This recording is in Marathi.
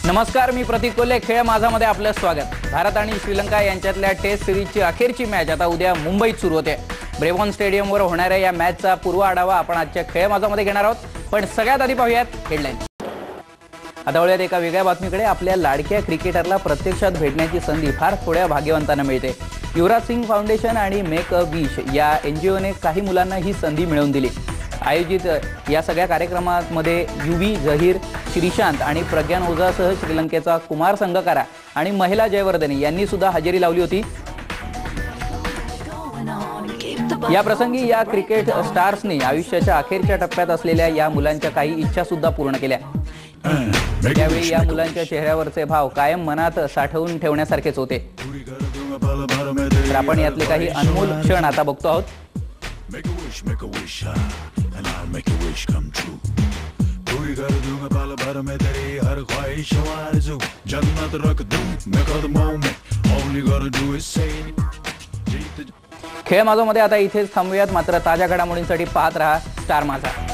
नमस्कार, मी प्रतीक कोल्हे. खेळ माझामध्ये आपलं स्वागत. भारत आणि श्रीलंका यांच्यातल्या टेस्ट सिरीजची अखेरची मॅच आता उद्या मुंबईत सुरू होते. ब्रेवॉन स्टेडियमवर होणाऱ्या या मॅचचा पूर्व आढावा आपण आजच्या खेळ माझामध्ये घेणार आहोत. पण सगळ्यात आधी पाहूयात हेडलाईन. आता वळूयात एका वेगळ्या बातमीकडे. आपल्या लाडक्या क्रिकेटरला प्रत्यक्षात भेटण्याची संधी फार थोड्या भाग्यवंतांना मिळते. युवराज सिंग फाउंडेशन आणि मेक अ विश या एनजीओने काही मुलांना ही संधी मिळवून दिली. आयोजित या सगळ्या कार्यक्रमामध्ये युवी, झहीर, श्रीशांत आणि प्रज्ञान ओझासह श्रीलंकेचा कुमार संगकारा आणि महिला जयवर्धने यांनी सुद्धा हजेरी लावली होती. या प्रसंगी या क्रिकेट स्टार्सनी आयुष्याच्या अखेरच्या टप्प्यात असलेल्या या मुलांच्या काही इच्छा सुद्धा पूर्ण केल्या. त्यावेळी या मुलांच्या चेहऱ्यावरचे भाव कायम मनात साठवून ठेवण्यासारखेच होते. तर आपण यातले काही अनमोल क्षण आता बघतो आहोत. And I'll make your wish come true. पूरी कर दूंगा पल भर में तेरी हर ख्वाहिश आरज़ू. जन्नत रख दूं मैं कदमों में. All you gotta do is say. खेळ माझामध्ये आता इथेच थांबूयात. मात्र ताज्या घडामोडींसाठी पाहत रहा स्टार माझा.